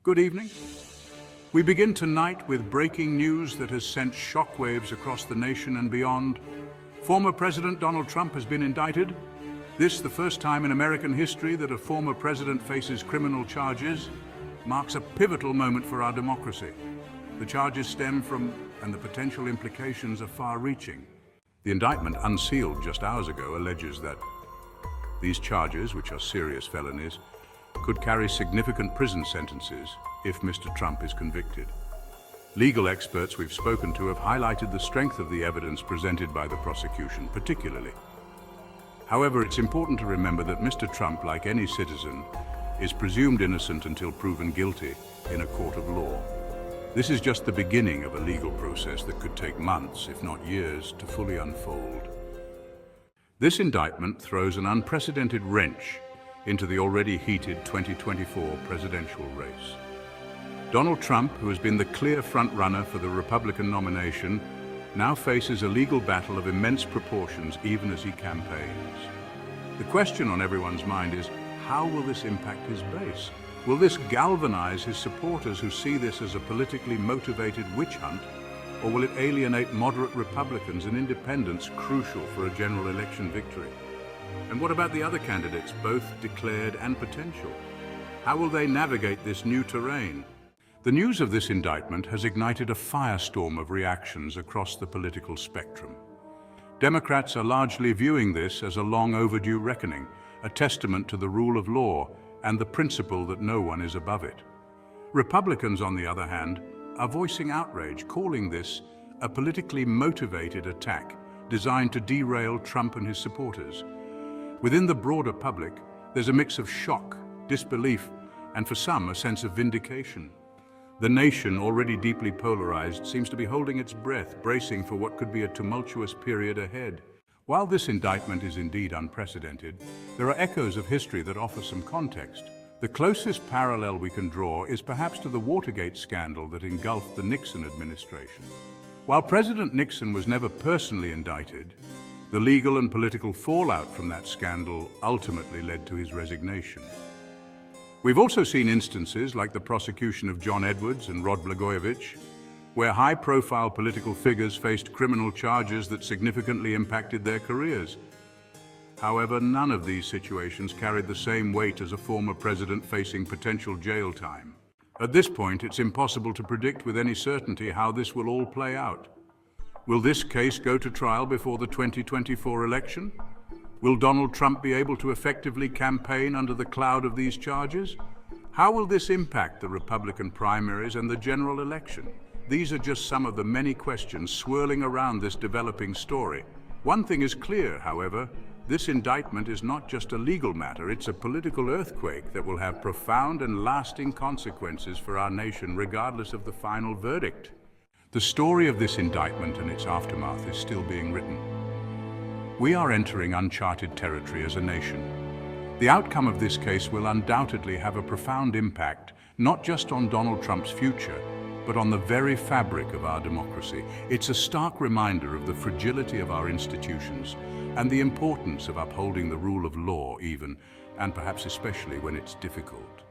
Good evening. We begin tonight with breaking news that has sent shockwaves across the nation and beyond. Former President Donald Trump has been indicted. This, the first time in American history that a former president faces criminal charges, marks a pivotal moment for our democracy. The charges stem from, and the potential implications are far-reaching. The indictment, unsealed just hours ago, alleges that these charges, which are serious felonies, could carry significant prison sentences if Mr. Trump is convicted. Legal experts we've spoken to have highlighted the strength of the evidence presented by the prosecution, particularly. However, it's important to remember that Mr. Trump, like any citizen, is presumed innocent until proven guilty in a court of law. This is just the beginning of a legal process that could take months, if not years, to fully unfold. This indictment throws an unprecedented wrench into the already heated 2024 presidential race. Donald Trump, who has been the clear front-runner for the Republican nomination, now faces a legal battle of immense proportions even as he campaigns. The question on everyone's mind is, how will this impact his base? Will this galvanize his supporters who see this as a politically motivated witch hunt, or will it alienate moderate Republicans and independents crucial for a general election victory? And what about the other candidates, both declared and potential? How will they navigate this new terrain? The news of this indictment has ignited a firestorm of reactions across the political spectrum. Democrats are largely viewing this as a long overdue reckoning, a testament to the rule of law and the principle that no one is above it. Republicans, on the other hand, are voicing outrage, calling this a politically motivated attack designed to derail Trump and his supporters. Within the broader public, there's a mix of shock, disbelief, and for some, a sense of vindication. The nation, already deeply polarized, seems to be holding its breath, bracing for what could be a tumultuous period ahead. While this indictment is indeed unprecedented, there are echoes of history that offer some context. The closest parallel we can draw is perhaps to the Watergate scandal that engulfed the Nixon administration. While President Nixon was never personally indicted, the legal and political fallout from that scandal ultimately led to his resignation. We've also seen instances like the prosecution of John Edwards and Rod Blagojevich, where high-profile political figures faced criminal charges that significantly impacted their careers. However, none of these situations carried the same weight as a former president facing potential jail time. At this point, it's impossible to predict with any certainty how this will all play out. Will this case go to trial before the 2024 election? Will Donald Trump be able to effectively campaign under the cloud of these charges? How will this impact the Republican primaries and the general election? These are just some of the many questions swirling around this developing story. One thing is clear, however, this indictment is not just a legal matter, it's a political earthquake that will have profound and lasting consequences for our nation regardless of the final verdict. The story of this indictment and its aftermath is still being written. We are entering uncharted territory as a nation. The outcome of this case will undoubtedly have a profound impact, not just on Donald Trump's future, but on the very fabric of our democracy. It's a stark reminder of the fragility of our institutions and the importance of upholding the rule of law even, and perhaps especially when it's difficult.